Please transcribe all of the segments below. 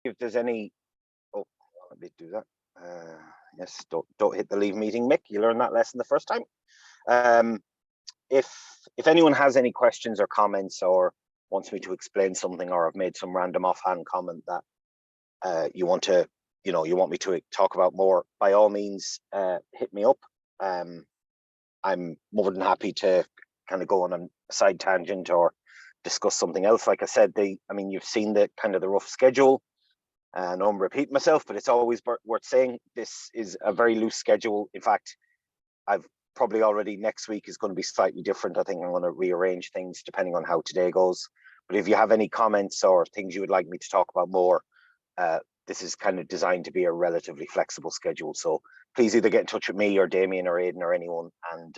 if there's any, oh, let me do that. Yes, don't hit the leave meeting, Mick. You learned that lesson the first time. If anyone has any questions or comments or wants me to explain something, or I've made some random offhand comment that you want me to talk about more, by all means, hit me up. I'm more than happy to kind of go on a side tangent or discuss something else. Like I said, you've seen the kind of the rough schedule. I know I'm repeating myself, but it's always worth saying this is a very loose schedule. In fact, I've probably already next week is going to be slightly different. I think I'm going to rearrange things depending on how today goes. But if you have any comments or things you would like me to talk about more, this is kind of designed to be a relatively flexible schedule. So please either get in touch with me or Damien or Aidan or anyone, and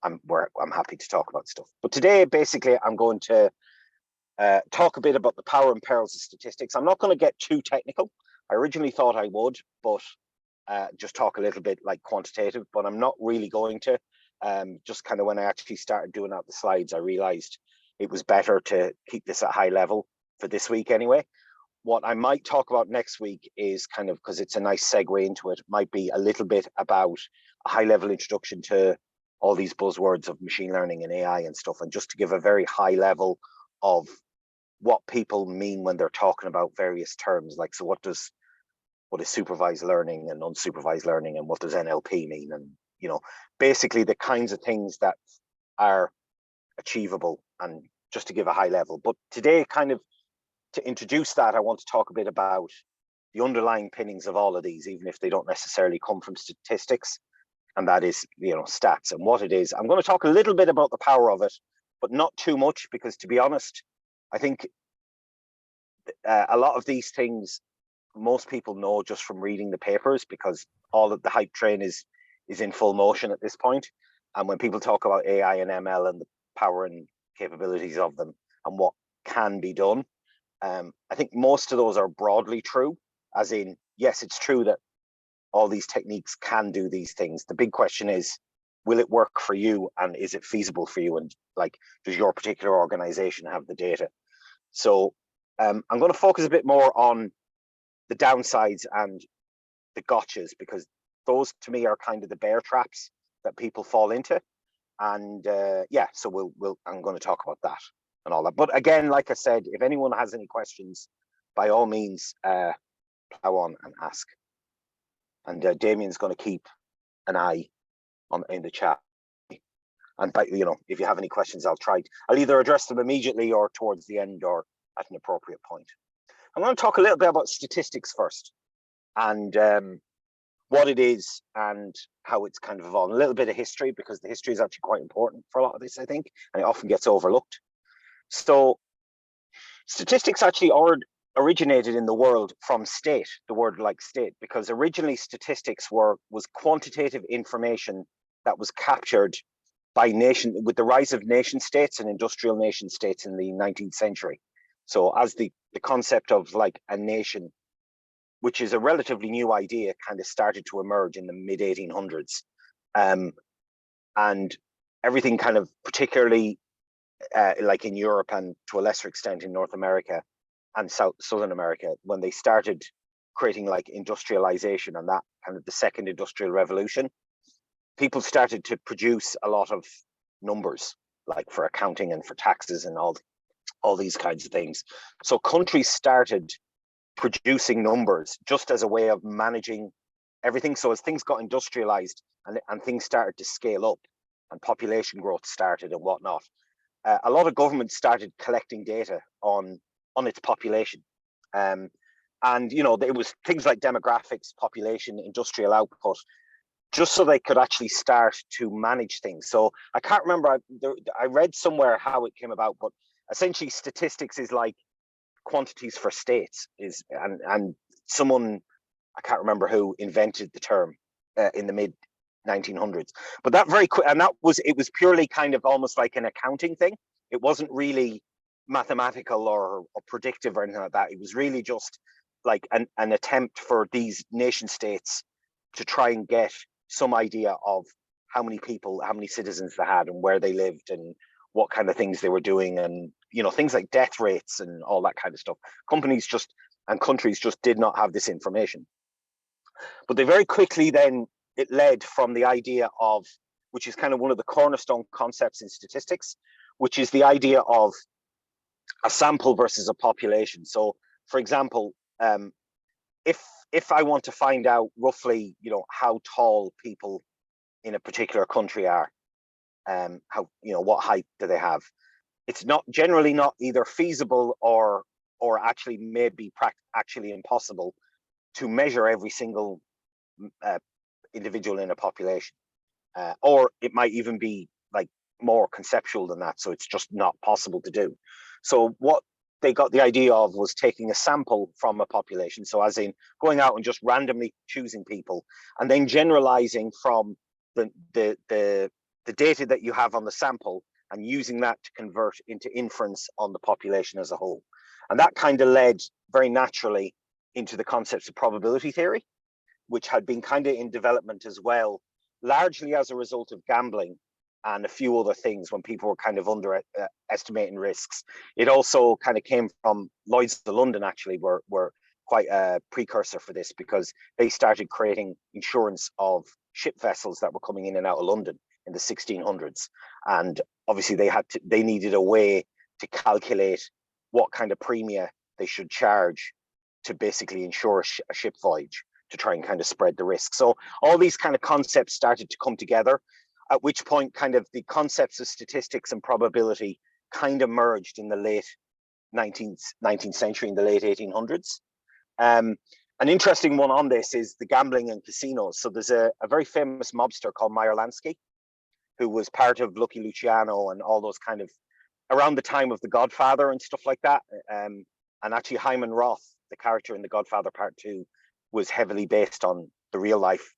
I'm happy to talk about stuff. But today, basically, I'm going to talk a bit about the power and perils of statistics. I'm not going to get too technical. I originally thought I would, but just talk a little bit like quantitative, but I'm not really going to. Just kind of when I actually started doing out the slides, I realized it was better to keep this at high level for this week anyway. What I might talk about next week is kind of, because it's a nice segue into it, might be a little bit about a high level introduction to all these buzzwords of machine learning and AI and stuff, and just to give a very high level of what people mean when they're talking about various terms. Like, so what is supervised learning and unsupervised learning, and what does NLP mean, and basically the kinds of things that are achievable, and just to give a high level. But today, kind of to introduce that, I want to talk a bit about the underlying pinnings of all of these, even if they don't necessarily come from statistics, and that is stats and what it is. I'm going to talk a little bit about the power of it, but not too much, because to be honest, I think a lot of these things most people know just from reading the papers, because all of the hype train is in full motion at this point. And when people talk about AI and ML and the power and capabilities of them and what can be done, I think most of those are broadly true, as in, yes, it's true that all these techniques can do these things. The big question is, will it work for you, and is it feasible for you, and like, does your particular organization have the data? So I'm going to focus a bit more on the downsides and the gotchas, because those to me are kind of the bear traps that people fall into. And so I'm going to talk about that and all that. But again, like I said, if anyone has any questions, by all means, plow on and ask. And Damien's going to keep an eye in the chat. And if you have any questions, I'll either address them immediately or towards the end or at an appropriate point. I'm going to talk a little bit about statistics first, and what it is and how it's kind of evolved. A little bit of history, because the history is actually quite important for a lot of this, I think, and it often gets overlooked. So statistics actually originated in the world from state, the word like state, because originally statistics was quantitative information that was captured by nation, with the rise of nation states and industrial nation states in the 19th century. So as the concept of like a nation, which is a relatively new idea, kind of started to emerge in the mid 1800s, and everything kind of, particularly like in Europe and to a lesser extent in North America and Southern America, when they started creating like industrialization and that kind of the second industrial revolution, people started to produce a lot of numbers, like for accounting and for taxes and all these kinds of things. So countries started producing numbers just as a way of managing everything. So as things got industrialized and things started to scale up and population growth started and whatnot, a lot of governments started collecting data on its population. And it was things like demographics, population, industrial output, just so they could actually start to manage things. So I can't remember, I read somewhere how it came about, but essentially statistics is like quantities for states, and someone, I can't remember who, invented the term in the mid 1900s. But that very quick, and it was purely kind of almost like an accounting thing. It wasn't really mathematical or predictive or anything like that. It was really just like an attempt for these nation states to try and get some idea of how many people, how many citizens they had and where they lived and what kind of things they were doing, and things like death rates and all that kind of stuff. Companies just and countries just did not have this information. But they very quickly then, it led from the idea of, which is kind of one of the cornerstone concepts in statistics, which is the idea of a sample versus a population. So, for example, if I want to find out roughly, how tall people in a particular country are, what height do they have, it's not generally not either feasible or actually maybe actually impossible to measure every single individual in a population, or it might even be like more conceptual than that, so it's just not possible to do. So what they got the idea of was taking a sample from a population, so as in going out and just randomly choosing people and then generalizing from the data that you have on the sample and using that to convert into inference on the population as a whole. And that kind of led very naturally into the concepts of probability theory, which had been kind of in development as well, largely as a result of gambling and a few other things when people were kind of underestimating risks. It also kind of came from Lloyd's of London, actually, were quite a precursor for this, because they started creating insurance of ship vessels that were coming in and out of London in the 1600s. And obviously they needed a way to calculate what kind of premia they should charge to basically insure a ship voyage, to try and kind of spread the risk. So all these kind of concepts started to come together, at which point kind of the concepts of statistics and probability kind of merged in the late 19th century, in the late 1800s. An interesting one on this is the gambling and casinos. So there's a very famous mobster called Meyer Lansky, who was part of Lucky Luciano and all those kind of, around the time of The Godfather and stuff like that. And actually Hyman Roth, the character in The Godfather Part 2, was heavily based on the real life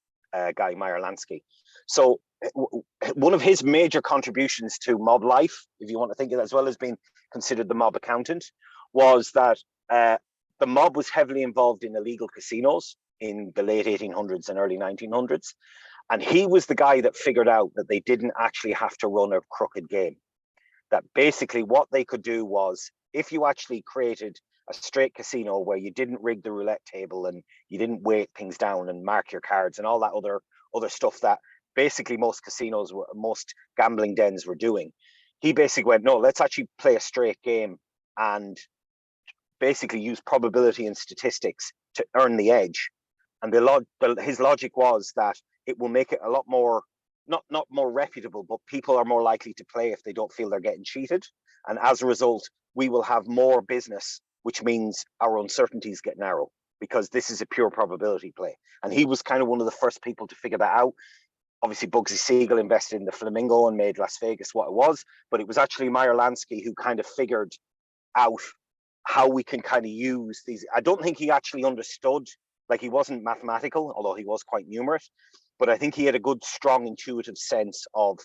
guy Meyer Lansky. So one of his major contributions to mob life, if you want to think of it, as well as being considered the mob accountant, was that the mob was heavily involved in illegal casinos in the late 1800s and early 1900s. And he was the guy that figured out that they didn't actually have to run a crooked game. That basically what they could do was, if you actually created a straight casino where you didn't rig the roulette table and you didn't weight things down and mark your cards and all that other stuff that basically most gambling dens were doing, he basically went, no, let's actually play a straight game and basically use probability and statistics to earn the edge. And his logic was that it will make it a lot more, not more reputable, but people are more likely to play if they don't feel they're getting cheated. And as a result, we will have more business, which means our uncertainties get narrow, because this is a pure probability play. And he was kind of one of the first people to figure that out. Obviously, Bugsy Siegel invested in the Flamingo and made Las Vegas what it was, but it was actually Meyer Lansky who kind of figured out how we can kind of use these. I don't think he actually understood, like he wasn't mathematical, although he was quite numerate, but I think he had a good, strong, intuitive sense of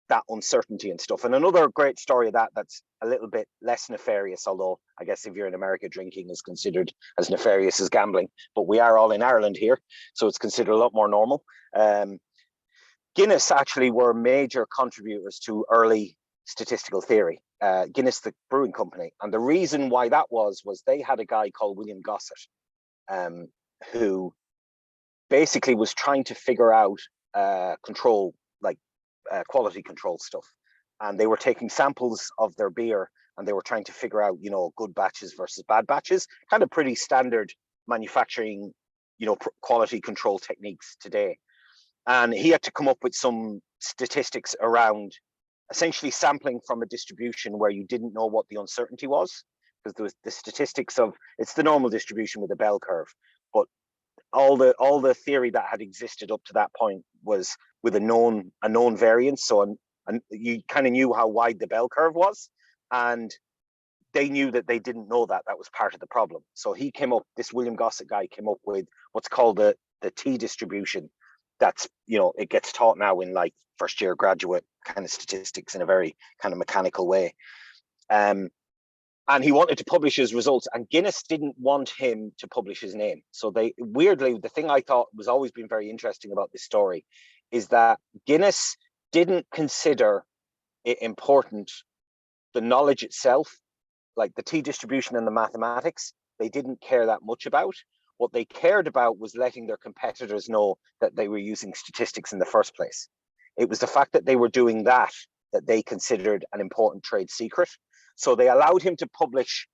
that uncertainty and stuff. And another great story of that's a little bit less nefarious, although I guess if you're in America, drinking is considered as nefarious as gambling, but we are all in Ireland here, so it's considered a lot more normal. Guinness actually were major contributors to early statistical theory, Guinness, the brewing company. And the reason why that was they had a guy called William Gossett, who basically was trying to figure out control, like quality control stuff. And they were taking samples of their beer and they were trying to figure out, good batches versus bad batches, kind of pretty standard manufacturing, quality control techniques today. And he had to come up with some statistics around essentially sampling from a distribution where you didn't know what the uncertainty was, because there was the statistics of, it's the normal distribution with a bell curve, but all the theory that had existed up to that point was with a known variance. So you kind of knew how wide the bell curve was, and they knew that they didn't know that was part of the problem. So he came up, this William Gossett guy came up with what's called the T distribution. That's, it gets taught now in like first year graduate kind of statistics in a very kind of mechanical way. And he wanted to publish his results, and Guinness didn't want him to publish his name. So weirdly, the thing I thought was always been very interesting about this story is that Guinness didn't consider it important, the knowledge itself, like the T distribution and the mathematics. they didn't care that much about. What they cared about was letting their competitors know that they were using statistics in the first place. It was the fact that they were doing that they considered an important trade secret. So they allowed him to publish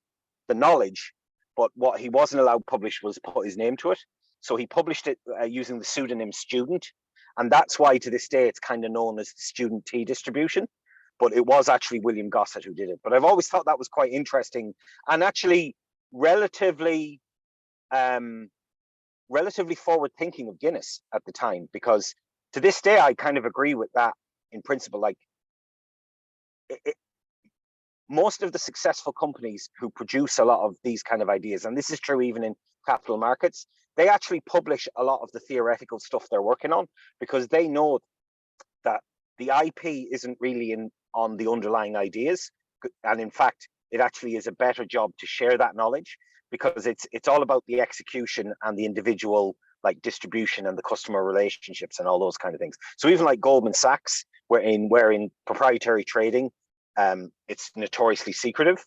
the knowledge, but what he wasn't allowed published was put his name to it. So he published it using the pseudonym Student. And that's why to this day it's kind of known as the Student T distribution. But it was actually William Gossett who did it. But I've always thought that was quite interesting and actually relatively forward thinking of Guinness at the time, because to this day I kind of agree with that in principle. Like most of the successful companies who produce a lot of these kind of ideas, and this is true even in capital markets, they actually publish a lot of the theoretical stuff they're working on, because they know that the IP isn't really on the underlying ideas. And in fact, it actually is a better job to share that knowledge, because it's all about the execution and the individual like distribution and the customer relationships and all those kind of things. So even like Goldman Sachs, where in proprietary trading, it's notoriously secretive.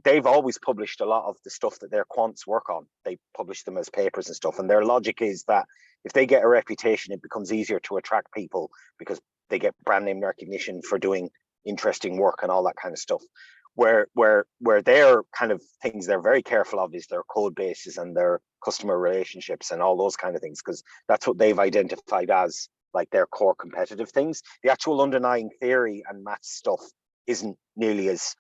They've always published a lot of the stuff that their quants work on. They publish them as papers and stuff. And their logic is that if they get a reputation, it becomes easier to attract people because they get brand name recognition for doing interesting work and all that kind of stuff. Where their kind of things they're very careful of is their code bases and their customer relationships and all those kind of things, because that's what they've identified as like their core competitive things. The actual underlying theory and math stuff isn't nearly as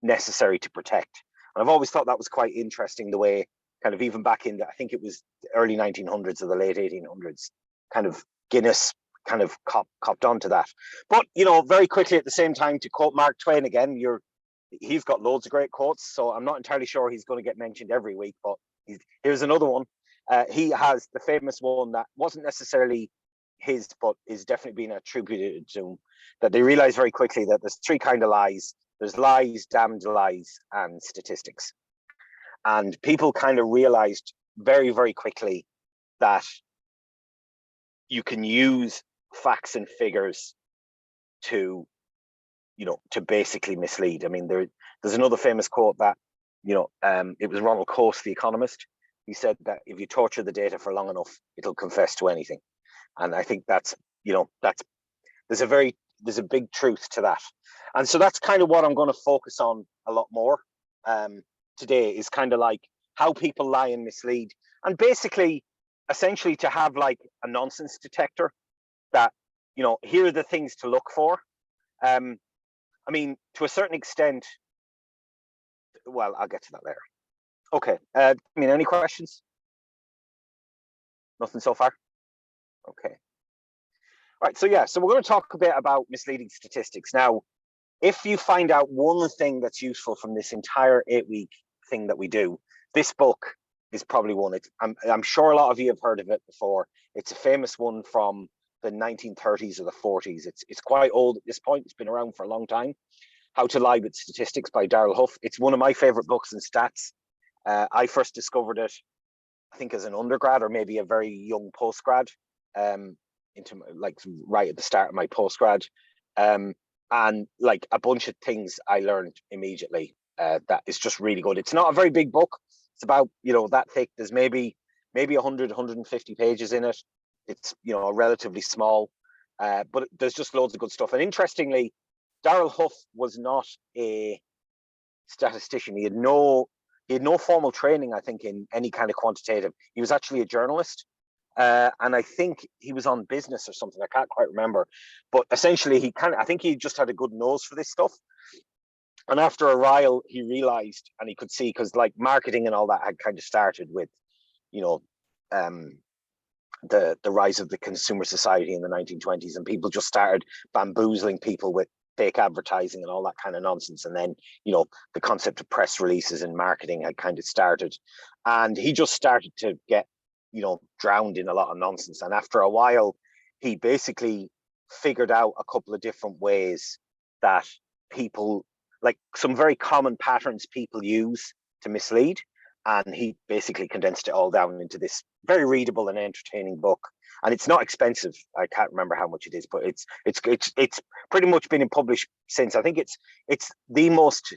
necessary to protect. And I've always thought that was quite interesting, the way kind of even back in I think it was the early 1900s or the late 1800s, kind of Guinness kind of copped onto that. But very quickly at the same time, to quote Mark Twain again, he's got loads of great quotes, so I'm not entirely sure he's going to get mentioned every week, but here's another one. He has the famous one that wasn't necessarily his, but is definitely being attributed to him, that they realize very quickly that there's three kind of lies. There's lies, damned lies, and statistics. And people kind of realized very, very quickly that you can use facts and figures to basically mislead. I mean, there's another famous quote that, it was Ronald Coase, the economist. He said that if you torture the data for long enough, it'll confess to anything. And I think there's a big truth to that. And so that's kind of what I'm going to focus on a lot more today, is kind of like how people lie and mislead, and basically essentially to have like a nonsense detector that, here are the things to look for. I mean, to a certain extent, well, I'll get to that later. Okay. Any questions? Nothing so far? Okay. All right. So we're going to talk a bit about misleading statistics. Now, if you find out one thing that's useful from this entire 8-week thing that we do, this book is probably one. I'm sure a lot of you have heard of it before. It's a famous one from the 1930s or the 40s. It's quite old at this point. It's been around for a long time. How to Lie with Statistics by Darrell Huff. It's one of my favorite books in stats. I first discovered it, I think, as an undergrad or maybe a very young postgrad, into like right at the start of my postgrad. And like a bunch of things I learned immediately. That is just really good. It's not a very big book. It's about, that thick. There's maybe 100, 150 pages in it. It's, relatively small, but there's just loads of good stuff. And interestingly, Darrell Huff was not a statistician. He had no formal training, I think, in any kind of quantitative. He was actually a journalist. And I think he was on business or something. I can't quite remember. But essentially, I think he just had a good nose for this stuff. And after a while, he realized, and he could see, because like marketing and all that had kind of started with, the rise of the consumer society in the 1920s, and people just started bamboozling people with fake advertising and all that kind of nonsense. And then, the concept of press releases and marketing had kind of started. And he just started to get, drowned in a lot of nonsense. And after a while, he basically figured out a couple of different ways that people, like some very common patterns people use to mislead. And he basically condensed it all down into this very readable and entertaining book. And it's not expensive. I can't remember how much it is, but it's pretty much been published since. I think it's the most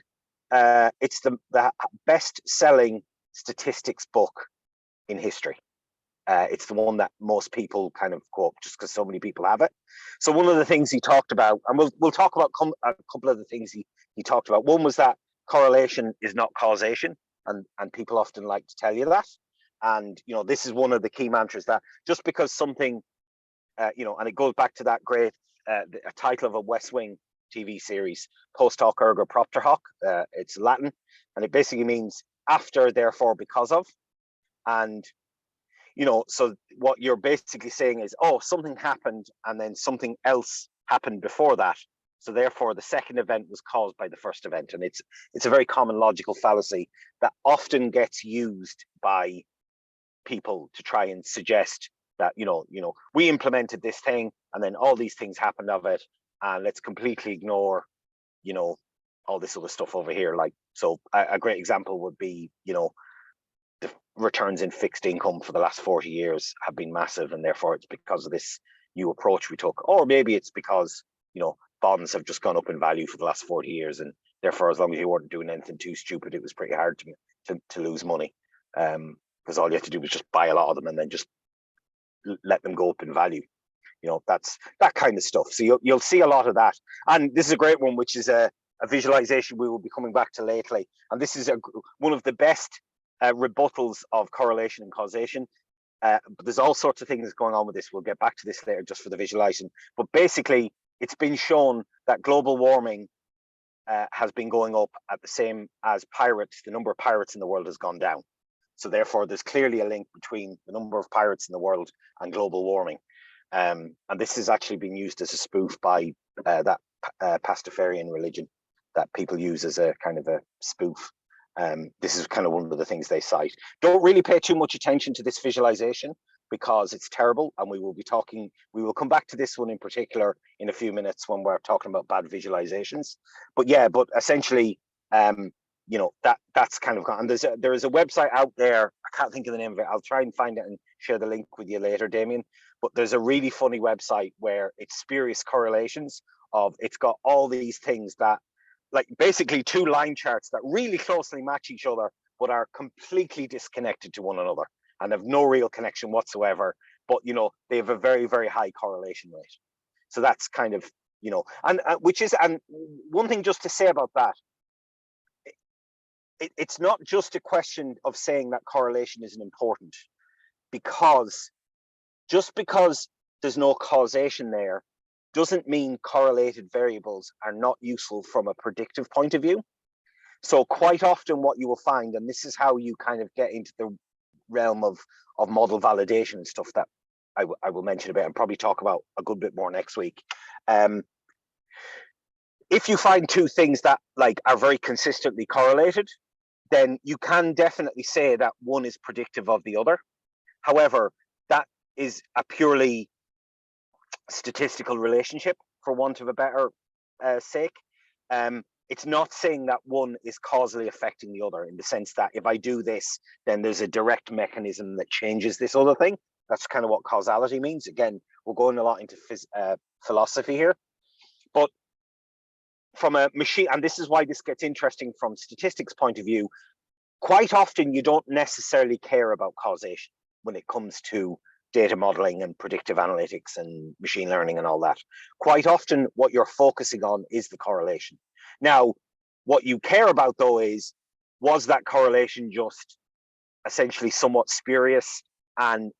it's the best-selling statistics book in history. It's the one that most people kind of quote just because so many people have it. So one of the things he talked about, and we'll talk about a couple of the things he talked about. One was that correlation is not causation, and people often like to tell you that. And this is one of the key mantras, that just because something, and it goes back to that great a title of a West Wing TV series, post hoc ergo propter hoc. It's Latin, and it basically means after, therefore, because of. And so what you're basically saying is, oh, something happened and then something else happened before that, so therefore the second event was caused by the first event. And it's a very common logical fallacy that often gets used by people to try and suggest that we implemented this thing and then all these things happened of it, and let's completely ignore all this other stuff over here. Like, so a great example would be the returns in fixed income for the last 40 years have been massive, and therefore it's because of this new approach we took. Or maybe it's because bonds have just gone up in value for the last 40 years, and therefore as long as you weren't doing anything too stupid, it was pretty hard to lose money, because all you have to do was just buy a lot of them and then just let them go up in value. That's that kind of stuff. So you'll see a lot of that. And this is a great one, which is a visualization we will be coming back to lately. And this is one of the best rebuttals of correlation and causation. But there's all sorts of things going on with this. We'll get back to this later just for the visualization. But basically, it's been shown that global warming has been going up at the same as pirates. The number of pirates in the world has gone down. So therefore, there's clearly a link between the number of pirates in the world and global warming. And this has actually been used as a spoof by that Pastafarian religion that people use as a kind of a spoof. This is kind of one of the things they cite. Don't really pay too much attention to this visualization because it's terrible, and we will come back to this one in particular in a few minutes when we're talking about bad visualizations. But essentially, that's kind of, and there is a website out there, I can't think of the name of it, I'll try and find it and share the link with you later, Damien, but there's a really funny website where it's spurious correlations it's got all these things that, like, basically two line charts that really closely match each other but are completely disconnected to one another and have no real connection whatsoever, but they have a very, very high correlation rate. So that's kind of, and one thing just to say about that, it's not just a question of saying that correlation isn't important, because just because there's no causation there doesn't mean correlated variables are not useful from a predictive point of view. So quite often what you will find, and this is how you kind of get into the realm of model validation and stuff that I will mention a bit and probably talk about a good bit more next week. If you find two things that are very consistently correlated, then you can definitely say that one is predictive of the other. However, that is a purely statistical relationship, for want of a better sake. It's not saying that one is causally affecting the other, in the sense that if I do this, then there's a direct mechanism that changes this other thing. That's kind of what causality means. Again, we're going a lot into philosophy here. But from a machine, and this is why this gets interesting from statistics point of view, quite often you don't necessarily care about causation when it comes to data modeling and predictive analytics and machine learning and all that. Quite often what you're focusing on is the correlation. Now, what you care about though is, was that correlation just essentially somewhat spurious, and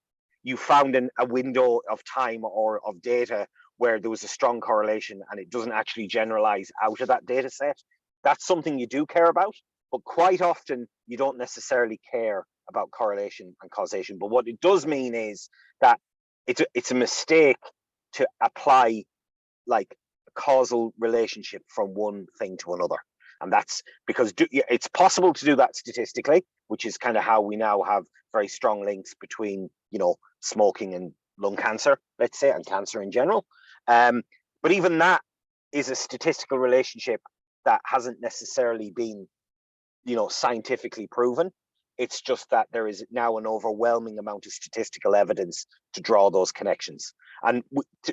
you found a window of time or of data where there was a strong correlation and it doesn't actually generalize out of that data set? That's something you do care about, but quite often you don't necessarily care about correlation and causation. But what it does mean is that it's a mistake to apply like a causal relationship from one thing to another. And that's because it's possible to do that statistically, which is kind of how we now have very strong links between, smoking and lung cancer, let's say, and cancer in general. But even that is a statistical relationship that hasn't necessarily been, scientifically proven. It's just that there is now an overwhelming amount of statistical evidence to draw those connections. And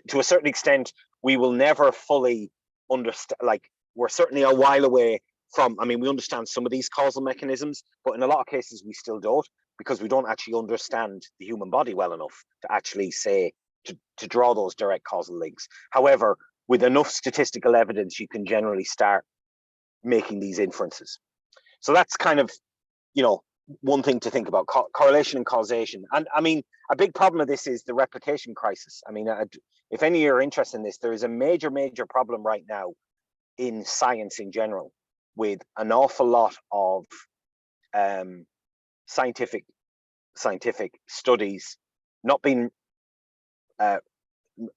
to a certain extent, we will never fully understand, we're certainly a while away from, I mean, we understand some of these causal mechanisms, but in a lot of cases we still don't, because we don't actually understand the human body well enough to actually say, to draw those direct causal links. However, with enough statistical evidence, you can generally start making these inferences. So that's kind of, you know, one thing to think about, correlation and causation. And I mean, a big problem of this is the replication crisis. I mean, if any of you are interested in this, there is a major problem right now in science in general, with an awful lot of scientific studies not being,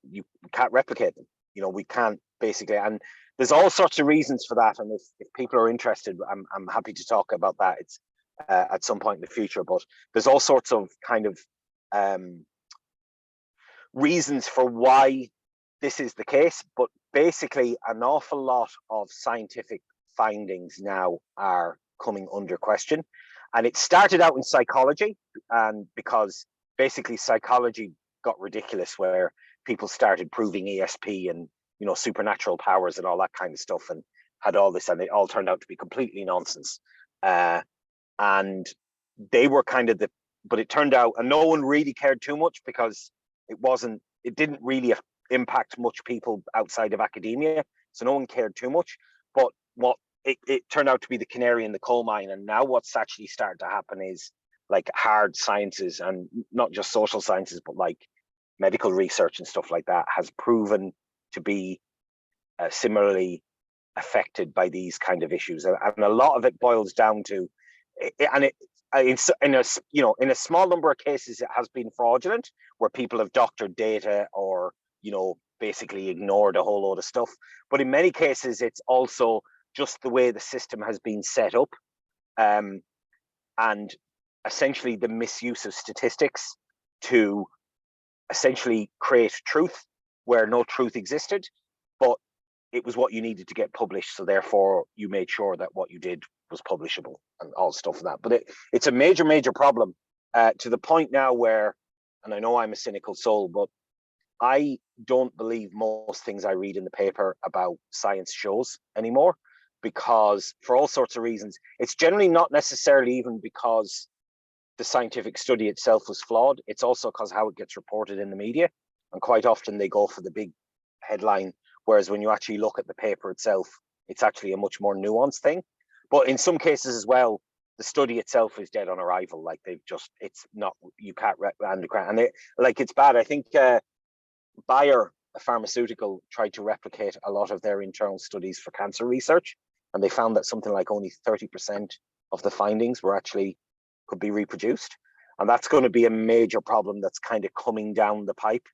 you can't replicate them. You know, we can't basically, and there's all sorts of reasons for that. And if people are interested, I'm happy to talk about that. It's at some point in the future, but there's all sorts of kind of reasons for why this is the case. But basically, an awful lot of scientific findings now are coming under question. And it started out in psychology, and because basically psychology got ridiculous, where people started proving ESP and, you know, supernatural powers and all that kind of stuff, and had all this, and it all turned out to be completely nonsense. And they were kind of but it turned out, and no one really cared too much, because it didn't really impact much people outside of academia, so no one cared too much. But what it turned out to be the canary in the coal mine. And now what's actually started to happen is, like, hard sciences, and not just social sciences, but like medical research and stuff like that, has proven to be similarly affected by these kind of issues. And a lot of it boils down to, in a small number of cases, it has been fraudulent, where people have doctored data, or, you know, basically ignored a whole load of stuff. But in many cases, it's also just the way the system has been set up, and essentially the misuse of statistics to essentially create truth where no truth existed, but it was what you needed to get published, so therefore you made sure that what you did was publishable and all stuff like that. But it's a major problem, to the point now where, and I know I'm a cynical soul, but I don't believe most things I read in the paper about science shows anymore, because for all sorts of reasons. It's generally not necessarily even because the scientific study itself was flawed. It's also because how it gets reported in the media, and quite often they go for the big headline, whereas when you actually look at the paper itself, it's actually a much more nuanced thing. But in some cases as well, the study itself is dead on arrival. Like, it's not, you can't, and it's bad. I think Bayer, a pharmaceutical, tried to replicate a lot of their internal studies for cancer research, and they found that something like only 30% of the findings could be reproduced. And that's going to be a major problem that's kind of coming down the pipe,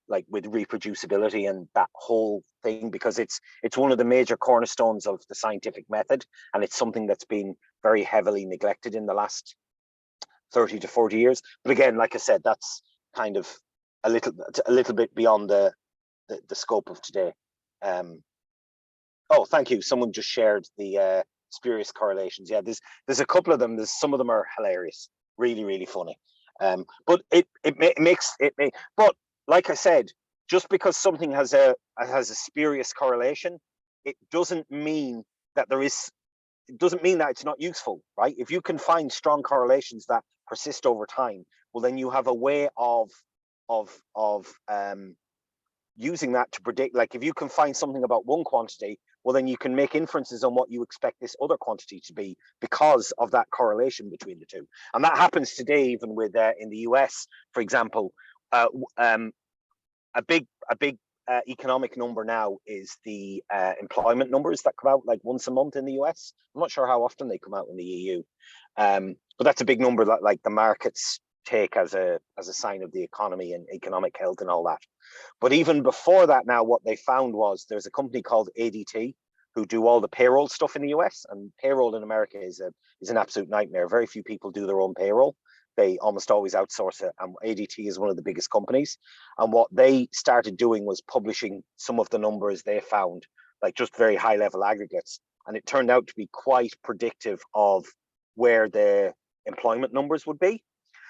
like with reproducibility and that whole thing, because it's one of the major cornerstones of the scientific method, and it's something that's been very heavily neglected in the last 30 to 40 years. But again, like I said, that's kind of a little bit beyond the scope of today. Oh, thank you. Someone just shared the spurious correlations. Yeah, there's a couple of them. Some of them are hilarious, really funny. But it makes. But like I said, just because something has a spurious correlation, it doesn't mean that it's not useful, right? If you can find strong correlations that persist over time, well, then you have a way of using that to predict. Like, if you can find something about one quantity, well, then you can make inferences on what you expect this other quantity to be, because of that correlation between the two. And that happens today, even with in the US, for example. A big economic number now is the employment numbers that come out like once a month in the US. I'm not sure how often they come out in the EU, but that's a big number that, like, the markets take as a sign of the economy and economic health and all that. But even before that, now what they found was there's a company called ADT who do all the payroll stuff in the US, and payroll in America is an absolute nightmare. Very few people do their own payroll. They almost always outsource it, and ADT is one of the biggest companies. And what they started doing was publishing some of the numbers they found, like just very high level aggregates, and it turned out to be quite predictive of where the employment numbers would be.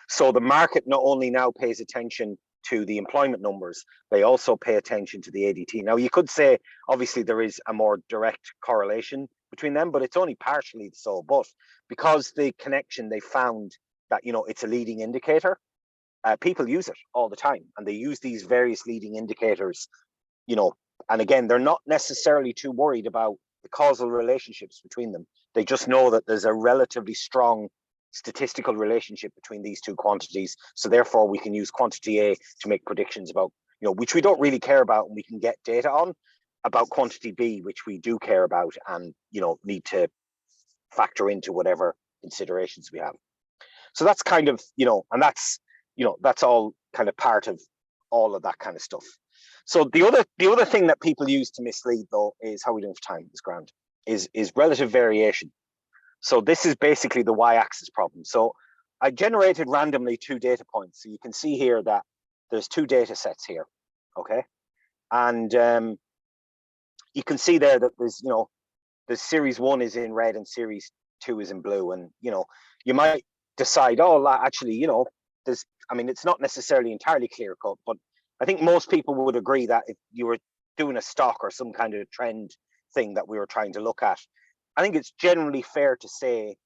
So the market not only now pays attention to the employment numbers, they also pay attention to the ADT. Now, you could say, obviously, there is a more direct correlation between them, but it's only partially so. But because the connection, they found that, you know, it's a leading indicator, people use it all the time, and they use these various leading indicators, you know, and again, they're not necessarily too worried about the causal relationships between them. They just know that there's a relatively strong statistical relationship between these two quantities. So therefore we can use quantity A to make predictions about, you know, which we don't really care about, and we can get data on, about quantity B, which we do care about and, you know, need to factor into whatever considerations we have. So that's kind of, you know, and that's, you know, that's all kind of part of all of that kind of stuff. So the other thing that people use to mislead, though, is how we doing for time, is grand, is relative variation. So this is basically the y-axis problem. So I generated randomly 2 data points. So you can see here that there's 2 data sets here, okay? And you can see there that there's, you know, the series 1 is in red and series 2 is in blue. And, you know, you might decide, oh, actually, you know, there's, I mean, it's not necessarily entirely clear cut, but I think most people would agree that if you were doing a stock or some kind of trend thing that we were trying to look at, I think it's generally fair to say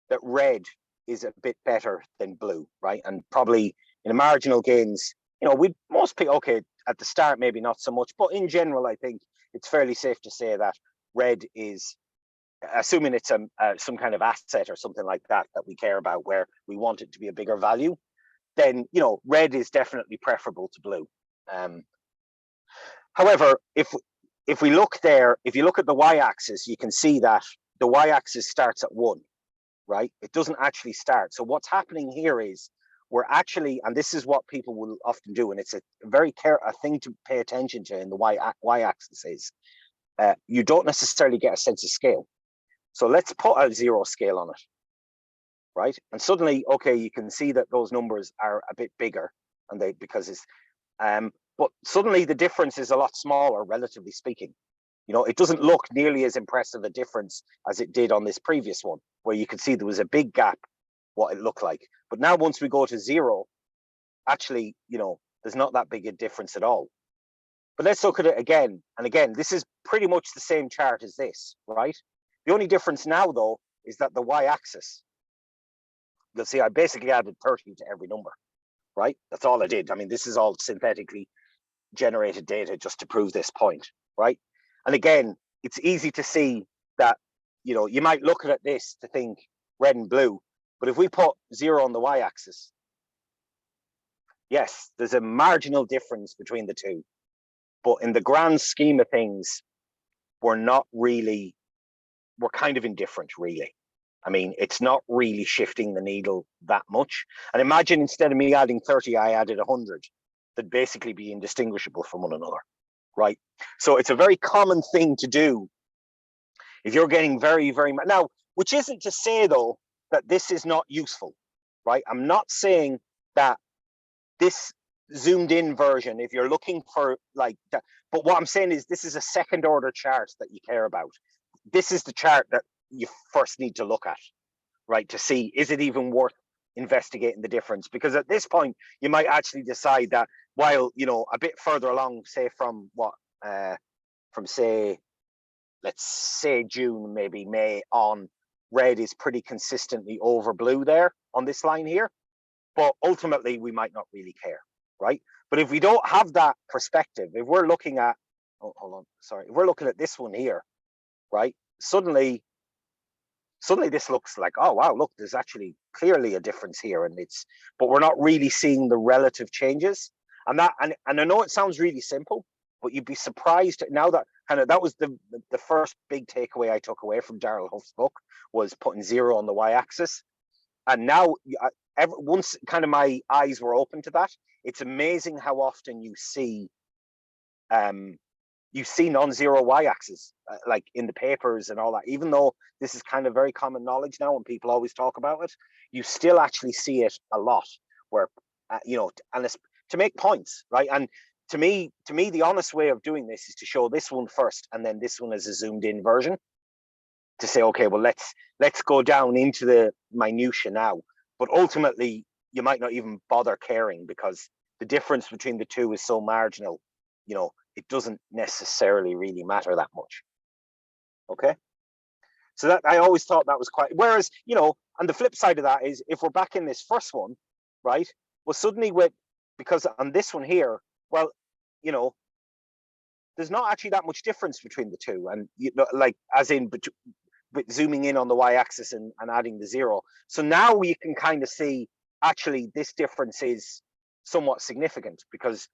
that red is a bit better than blue, right? And probably in a marginal gains, you know, most people, okay, at the start, maybe not so much, but in general, I think it's fairly safe to say that red is, assuming it's some kind of asset or something like that that we care about, where we want it to be a bigger value, then, you know, red is definitely preferable to blue. However, if we look there, if you look at the y-axis, you can see that the y-axis starts at 1, right? It doesn't actually start. So what's happening here is we're actually, and this is what people will often do, and it's a very a thing to pay attention to in the y-axis is, you don't necessarily get a sense of scale. So let's put a 0 scale on it, right? And suddenly, okay, you can see that those numbers are a bit bigger, and because it's, but suddenly the difference is a lot smaller, relatively speaking. You know, it doesn't look nearly as impressive a difference as it did on this previous one, where you could see there was a big gap, what it looked like. But now once we go to 0, actually, you know, there's not that big a difference at all. But let's look at it again. And again, this is pretty much the same chart as this, right? The only difference now, though, is that the y-axis, you'll see I basically added 30 to every number, right? That's all I did. I mean, this is all synthetically generated data just to prove this point, right? And again, it's easy to see that, you know, you might look at this to think red and blue, but if we put 0 on the y-axis, yes, there's a marginal difference between the two, but in the grand scheme of things, we're kind of indifferent, really. I mean, it's not really shifting the needle that much. And imagine instead of me adding 30, I added 100. That'd basically be indistinguishable from one another, right? So it's a very common thing to do if you're getting very, very, now, which isn't to say, though, that this is not useful, right? I'm not saying that this zoomed in version, if you're looking for like that, but what I'm saying is this is a second order chart that you care about. This is the chart that you first need to look at, right? To see, is it even worth investigating the difference? Because at this point, you might actually decide that while, you know, a bit further along, say from say, let's say June, maybe May on, red is pretty consistently over blue there on this line here. But ultimately, we might not really care, right? But if we don't have that perspective, if we're looking at, oh, hold on, sorry, if we're looking at this one here, right? Suddenly this looks like, oh, wow, look, there's actually clearly a difference here. And but we're not really seeing the relative changes. And I know it sounds really simple, but you'd be surprised now that that was the first big takeaway I took away from Darrell Huff's book, was putting 0 on the y-axis. And now, once kind of my eyes were open to that, it's amazing how often you see non-zero y-axis, like in the papers and all that. Even though this is kind of very common knowledge now and people always talk about it, you still actually see it a lot, where, you know, and it's to make points, right? And to me, the honest way of doing this is to show this one first and then this one as a zoomed in version, to say, okay, well, let's go down into the minutia now. But ultimately, you might not even bother caring because the difference between the two is so marginal, you know, it doesn't necessarily really matter that much. Okay. So that I always thought that was quite, whereas, you know, and the flip side of that is if we're back in this first one, right? Well, suddenly because on this one here, well, you know, there's not actually that much difference between the two. And, you know, like as in zooming in on the y-axis and adding the 0. So now we can kind of see actually this difference is somewhat significant because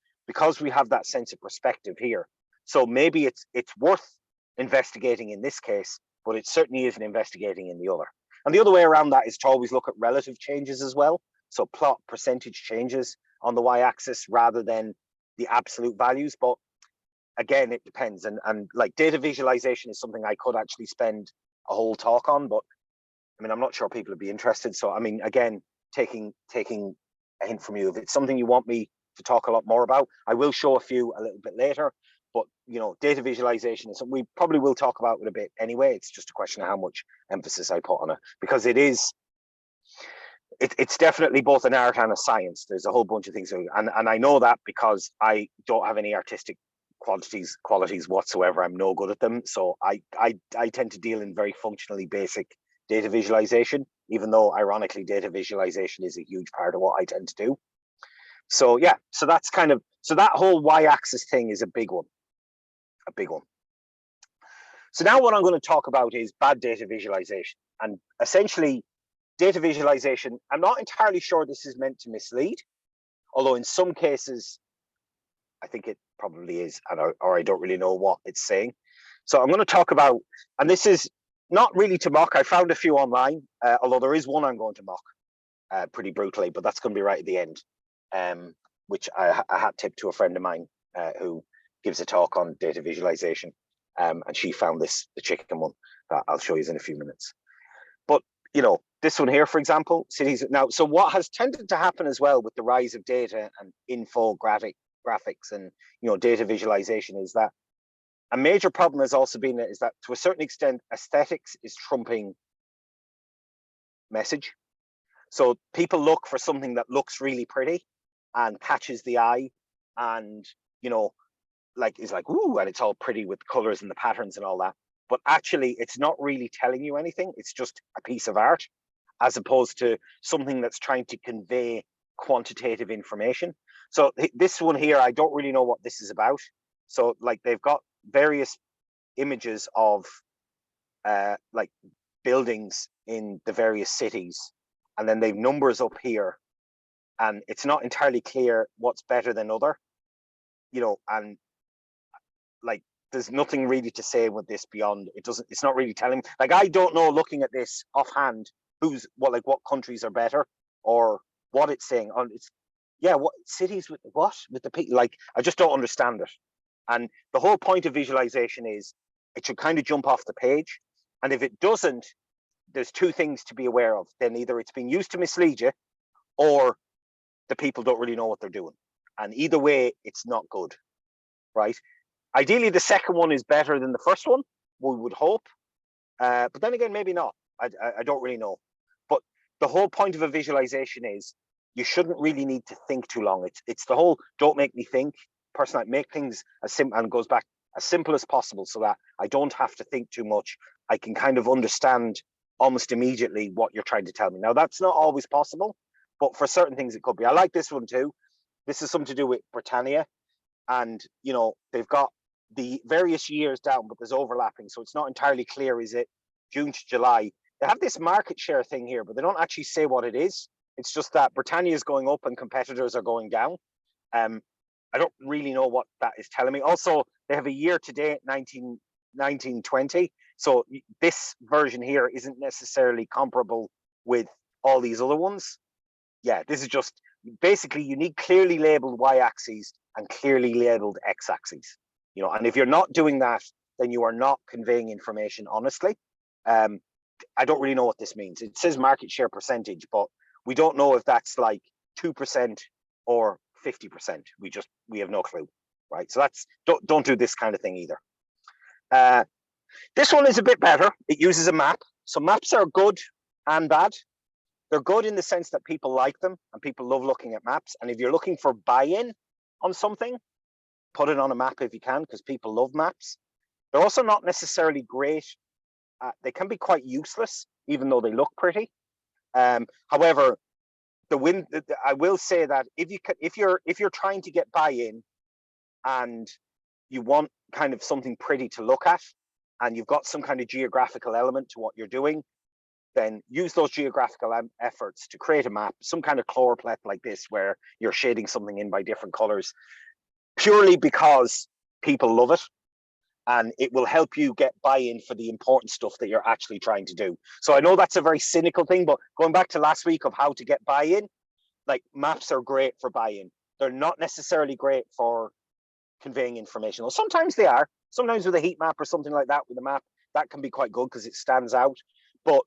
we have that sense of perspective here. So maybe it's worth investigating in this case, but it certainly isn't investigating in the other. And the other way around that is to always look at relative changes as well. So plot percentage changes on the y-axis rather than the absolute values. But again, it depends. And like data visualization is something I could actually spend a whole talk on, but I mean, I'm not sure people would be interested. So, I mean, again, taking a hint from you, if it's something you want me to talk a lot more about, I will show a few a little bit later. But, you know, data visualization is something we probably will talk about it a bit anyway. It's just a question of how much emphasis I put on it, because it's definitely both an art and a science. There's a whole bunch of things, and I know that because I don't have any artistic qualities whatsoever. I'm no good at them. So I tend to deal in very functionally basic data visualization, even though ironically data visualization is a huge part of what I tend to do. So yeah, so that's kind of, so that whole y-axis thing is a big one. So now what I'm going to talk about is bad data visualization. And essentially data visualization, I'm not entirely sure this is meant to mislead, although in some cases I think it probably is, or I don't really know what it's saying. So I'm going to talk about, and this is not really to mock. I found a few online, although there is one I'm going to mock pretty brutally, but that's going to be right at the end, which I hat tip to a friend of mine who gives a talk on data visualization, and she found the chicken one that I'll show you in a few minutes. But, you know, this one here, for example, cities. Now, so what has tended to happen as well with the rise of data and graphics and, you know, data visualization is that a major problem has also been is that to a certain extent aesthetics is trumping message. So people look for something that looks really pretty and catches the eye, and, you know, like is like, ooh, and it's all pretty with the colors and the patterns and all that, but actually it's not really telling you anything. It's just a piece of art, as opposed to something that's trying to convey quantitative information. So this one here, I don't really know what this is about. So like they've got various images of like buildings in the various cities, and then they've numbers up here, and it's not entirely clear what's better than other, you know, and like there's nothing really to say with this beyond it's not really telling. Like I don't know, looking at this offhand, what countries are better or what it's saying on it's. Yeah, what cities with what? With the people, like, I just don't understand it. And the whole point of visualization is it should kind of jump off the page. And if it doesn't, there's two things to be aware of. Then either it's being used to mislead you, or the people don't really know what they're doing. And either way, it's not good, right? Ideally, the second one is better than the first one, we would hope. But then again, maybe not. I don't really know. But the whole point of a visualization is you shouldn't really need to think too long. It's the whole don't make me think. Personally, make things as simple, and goes back as simple as possible so that I don't have to think too much. I can kind of understand almost immediately what you're trying to tell me. Now, that's not always possible, but for certain things it could be. I like this one too. This is something to do with Britannia, and, you know, they've got the various years down, but there's overlapping, so it's not entirely clear. Is it June to July? They have this market share thing here, but they don't actually say what it is. It's just that Britannia is going up and competitors are going down. I don't really know what that is telling me. Also, they have a year to date, 1920. So this version here isn't necessarily comparable with all these other ones. Yeah, this is just basically you need clearly labeled y-axes and clearly labeled x-axes. You know, and if you're not doing that, then you are not conveying information honestly. I don't really know what this means. It says market share percentage, but we don't know if that's like 2% or 50%. We have no clue, right? So that's don't do this kind of thing either. This one is a bit better. It uses a map. So maps are good and bad. They're good in the sense that people like them and people love looking at maps. And if you're looking for buy-in on something, put it on a map if you can, because people love maps. They're also not necessarily great they can be quite useless, even though they look pretty. However, I will say that if you're trying to get buy-in and you want kind of something pretty to look at, and you've got some kind of geographical element to what you're doing, then use those geographical efforts to create a map, some kind of chloroplet like this, where you're shading something in by different colors, purely because people love it. And it will help you get buy-in for the important stuff that you're actually trying to do. So I know that's a very cynical thing, but going back to last week of how to get buy-in, like maps are great for buy-in. They're not necessarily great for conveying information. Well, sometimes they are. Sometimes with a heat map or something like that, with a map, that can be quite good because it stands out. But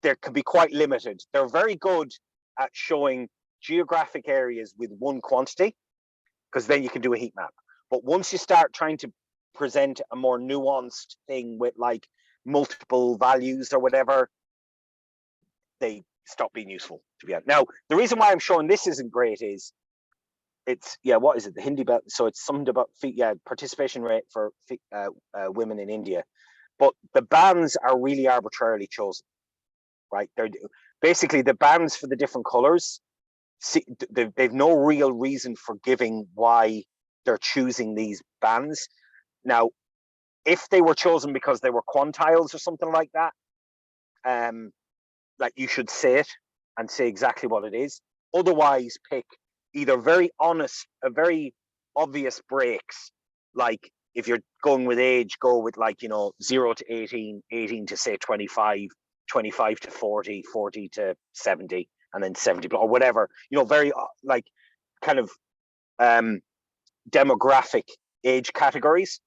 they can be quite limited. They're very good at showing geographic areas with one quantity, because then you can do a heat map. But once you start trying to present a more nuanced thing with like multiple values or whatever, they stop being useful, to be honest. Now, the reason why I'm showing this isn't great is it's, what is it? The Hindi belt. So it's something about participation rate for women in India. But the bands are really arbitrarily chosen, right? They're basically the bands for the different colors. They've no real reason for giving why they're choosing these bands. Now, if they were chosen because they were quantiles or something like that, like you should say it and say exactly what it is. Otherwise, pick either very obvious breaks. Like if you're going with age, go with 0 to 18, 18 to say 25, 25 to 40, 40 to 70, and then 70 or whatever. Very like kind of demographic age categories.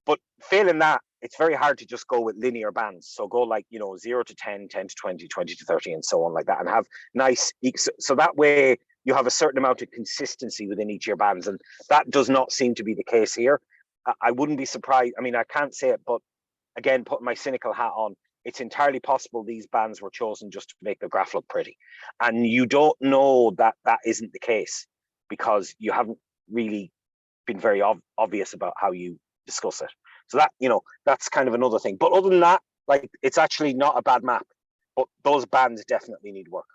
But failing that, it's very hard to just go with linear bands. So go 0 to 10, 10 to 20, 20 to 30, and so on like that, and have nice. So that way you have a certain amount of consistency within each of your bands, and that does not seem to be the case here. I wouldn't be surprised. I mean, I can't say it, but again, putting my cynical hat on, it's entirely possible these bands were chosen just to make the graph look pretty, and you don't know that that isn't the case because you haven't really been very obvious about how you discuss it. So that, that's kind of another thing. But other than that, it's actually not a bad map, but those bands definitely need work.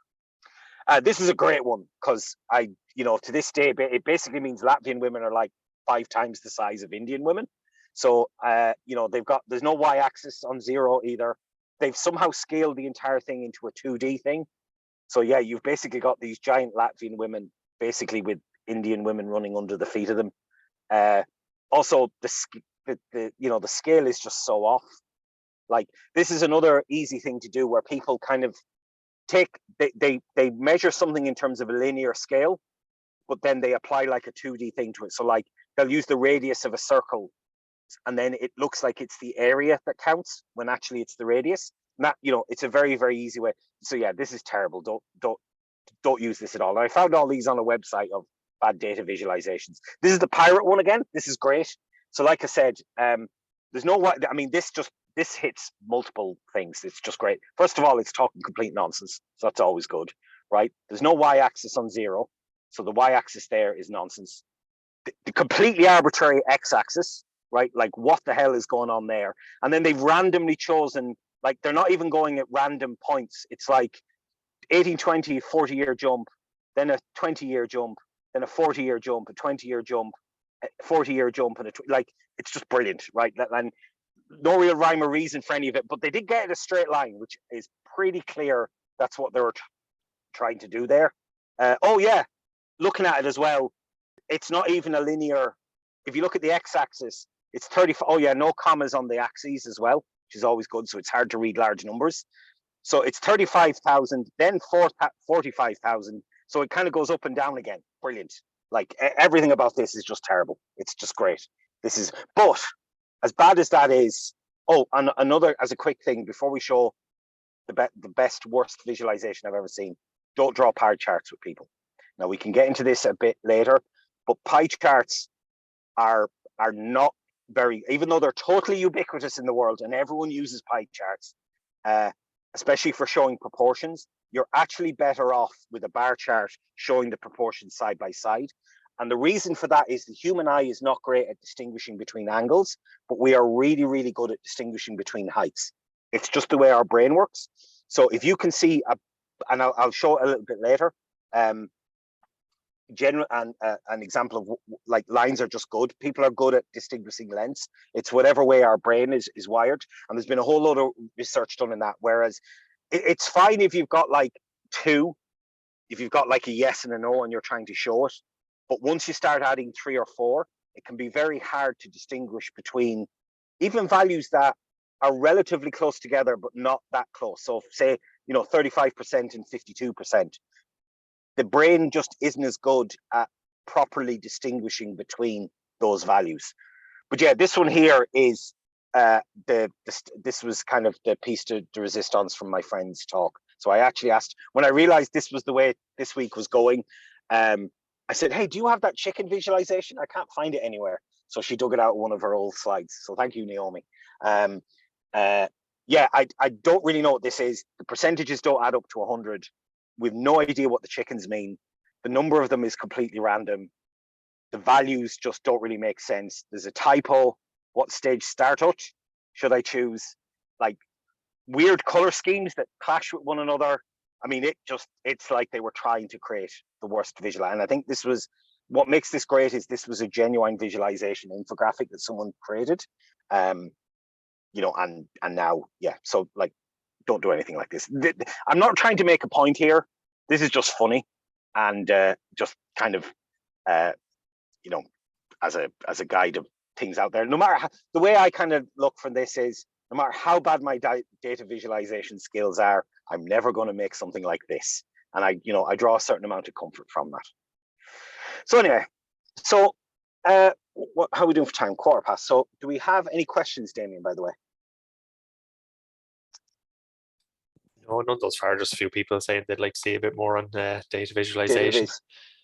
This is a great one because to this day, it basically means Latvian women are like 5 times the size of Indian women. So, there's no y-axis on 0 either. They've somehow scaled the entire thing into a 2D thing. So yeah, you've basically got these giant Latvian women, basically with Indian women running under the feet of them. Also, the scale is just so off. Like, this is another easy thing to do where people kind of they measure something in terms of a linear scale, but then they apply like a 2D thing to it. So like they'll use the radius of a circle, and then it looks like it's the area that counts when actually it's the radius. And that, it's a very, very easy way. So yeah, this is terrible. Don't use this at all. And I found all these on a website of bad data visualizations. This is the pirate one again. This is great. So like I said, there's no way. I mean, this hits multiple things. It's just great. First of all, it's talking complete nonsense. So that's always good, right? There's no y-axis on 0. So the y-axis there is nonsense. The completely arbitrary x-axis, right? Like, what the hell is going on there? And then they've randomly chosen, like, they're not even going at random points. It's like 1820, 40-year jump, then a 20-year jump, then a 40-year jump, a 20-year jump, a 40-year jump, and it's just brilliant, right? And no real rhyme or reason for any of it, but they did get it a straight line, which is pretty clear that's what they were trying to do there. Oh yeah, looking at it as well, it's not even a linear. If you look at the x-axis, it's 35. Oh yeah, no commas on the axes as well, which is always good. So it's hard to read large numbers. So it's 35,000, then 45,000. So it kind of goes up and down again. Brilliant. Like, everything about this is just terrible. It's just great. But as bad as that is, and another, as a quick thing, before we show the best, worst visualization I've ever seen, don't draw pie charts with people. Now, we can get into this a bit later, but pie charts are not very, even though they're totally ubiquitous in the world and everyone uses pie charts, especially for showing proportions, you're actually better off with a bar chart showing the proportions side by side. And the reason for that is the human eye is not great at distinguishing between angles, but we are really, really good at distinguishing between heights. It's just the way our brain works. So if you can see, and I'll show it a little bit later, an example of like lines are just good. People are good at distinguishing lengths. It's whatever way our brain is wired. And there's been a whole lot of research done in that. Whereas it's fine if you've got like two, if you've got like a yes and a no and you're trying to show it. But once you start adding 3 or 4, it can be very hard to distinguish between even values that are relatively close together, but not that close. So say, 35% and 52%. The brain just isn't as good at properly distinguishing between those values. But yeah, this one here is this was kind of the piece de resistance from my friend's talk. So I actually asked, when I realized this was the way this week was going, I said, hey, do you have that chicken visualization? I can't find it anywhere. So she dug it out of one of her old slides. So thank you, Naomi. Yeah, I don't really know what this is. The percentages don't add up to 100. We've no idea what the chickens mean. The number of them is completely random. The values just don't really make sense. There's a typo. What stage start at? Should I choose? Like weird color schemes that clash with one another. I mean, it's like they were trying to create the worst visual. And I think this was, what makes this great is this was a genuine visualization infographic that someone created. And now, yeah, so like, don't do anything like this. I'm not trying to make a point here. This is just funny and just kind of, as a guide of things out there. No matter how, the way I kind of look for this is, no matter how bad my data visualization skills are, I'm never going to make something like this. And I draw a certain amount of comfort from that. So anyway, so how are we doing for time? 15:15. So do we have any questions, Damien, by the way? No, none thus far. Just a few people saying they'd like to see a bit more on data visualization.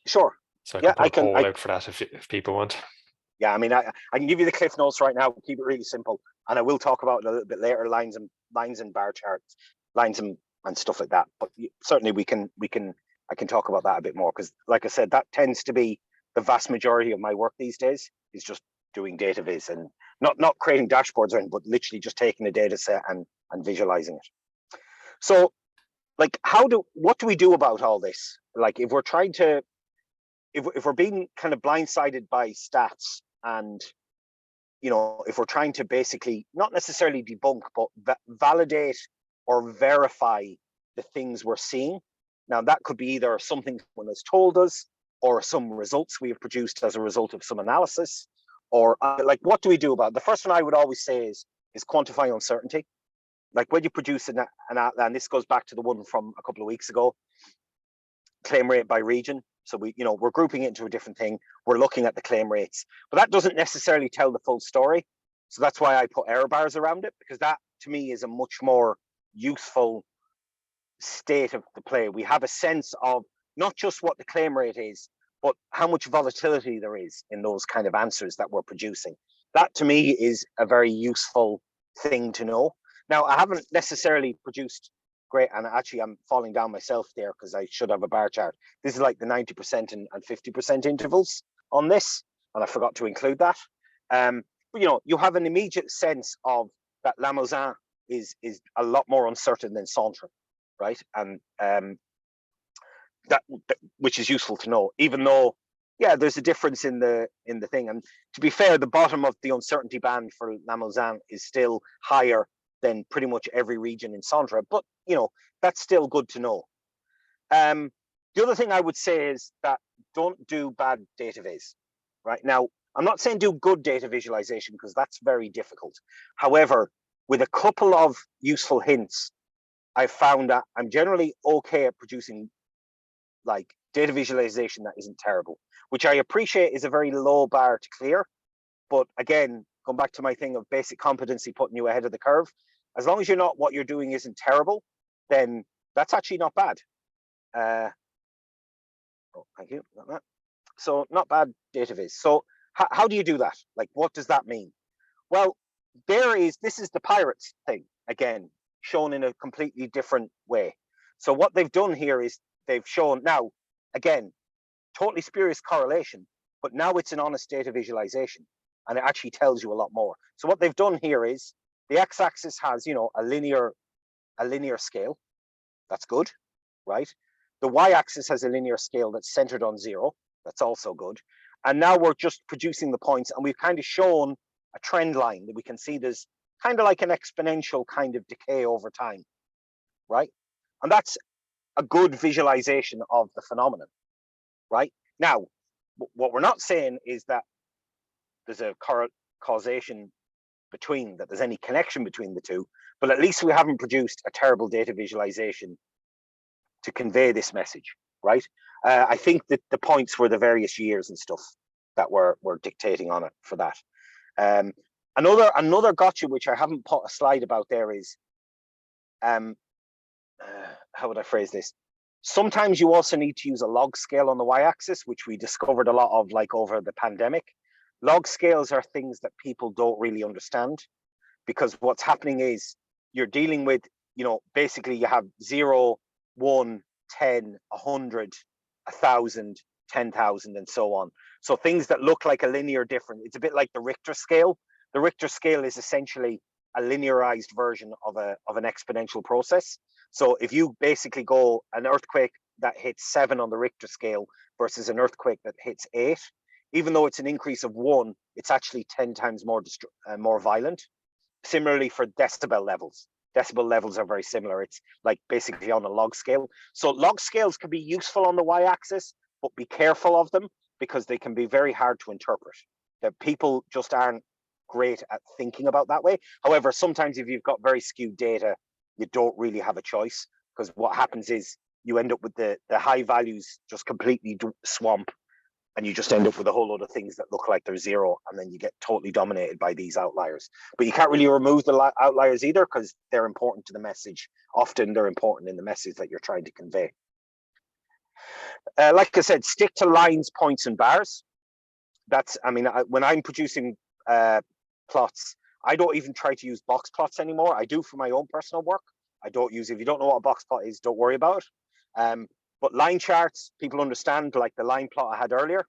Sure. So I can put a poll out for that if people want. Yeah, I mean, I can give you the cliff notes right now. Keep it really simple, and I will talk about it a little bit later. Lines and bar charts, lines and stuff like that. But certainly I can talk about that a bit more, because, like I said, that tends to be the vast majority of my work these days, is just doing data viz and not creating dashboards or anything, but literally just taking a data set and visualizing it. So, like, what do we do about all this? Like, if we're trying to, if we're being kind of blindsided by stats, and if we're trying to basically not necessarily debunk, but validate or verify the things we're seeing. Now, that could be either something someone has told us, or some results we have produced as a result of some analysis, or like, what do we do about it? The first one I would always say is quantify uncertainty. Like, when you produce an and this goes back to the one from a couple of weeks ago, claim rate by region. So we're grouping it into a different thing. We're looking at the claim rates, but that doesn't necessarily tell the full story. So that's why I put error bars around it, because that to me is a much more useful state of the play. We have a sense of not just what the claim rate is, but how much volatility there is in those kind of answers that we're producing. That to me is a very useful thing to know. Now, I haven't necessarily produced great, and actually I'm falling down myself there because I should have a bar chart. This is like the 90% and 50% intervals on this, and I forgot to include that. But you have an immediate sense of that Limousin is a lot more uncertain than Centre, right? And that which is useful to know, even though, yeah, there's a difference in the thing. And to be fair, the bottom of the uncertainty band for Limousin is still higher than pretty much every region in Centre, but that's still good to know. The other thing I would say is that don't do bad data viz. Right now, I'm not saying do good data visualization, because that's very difficult. However, with a couple of useful hints, I've found that I'm generally okay at producing like data visualization that isn't terrible, which I appreciate is a very low bar to clear. But again, going back to my thing of basic competency putting you ahead of the curve, as long as what you're doing isn't terrible, then that's actually not bad. Oh, thank you. Not that. So not bad data viz. So how do you do that? Like, what does that mean? Well, this is the Pirates thing, again, shown in a completely different way. So what they've done here is they've shown, now, again, totally spurious correlation, but now it's an honest data visualization, and it actually tells you a lot more. So what they've done here is the x-axis has, you know, a linear scale. That's good, right? The y-axis has a linear scale that's centered on 0. That's also good. And now we're just producing the points, and we've kind of shown a trend line that we can see there's kind of like an exponential kind of decay over time, right? And that's a good visualization of the phenomenon, right? Now, what we're not saying is that there's a causation between, that there's any connection between the two, but at least we haven't produced a terrible data visualization to convey this message, right? I think that the points were the various years and stuff that were dictating on it for that. Another gotcha, which I haven't put a slide about there, is how would I phrase this? Sometimes you also need to use a log scale on the y-axis, which we discovered a lot of like over the pandemic. Log scales are things that people don't really understand, because what's happening is you're dealing with, you know, basically you have 0, 1, 10, 100, 1,000, 10,000, and so on. So things that look like a linear difference. It's a bit like the Richter scale. The Richter scale is essentially a linearized version of an exponential process. So if you basically go an earthquake that hits 7 on the Richter scale versus an earthquake that hits 8, even though it's an increase of 1, it's actually 10 times more violent. Similarly for decibel levels. Decibel levels are very similar. It's like basically on a log scale. So log scales can be useful on the y-axis, but be careful of them because they can be very hard to interpret. That people just aren't great at thinking about that way. However, sometimes if you've got very skewed data, you don't really have a choice, because what happens is you end up with the high values just completely swamp, and you just end up with a whole lot of things that look like they're 0, and then you get totally dominated by these outliers. But you can't really remove the outliers either, because they're important to the message. Often they're important in the message that you're trying to convey. Like I said, stick to lines, points, and bars. That's, I mean, when I'm producing plots, I don't even try to use box plots anymore. I do for my own personal work. I don't use, if you don't know what a box plot is, don't worry about it. But line charts, people understand, like the line plot I had earlier,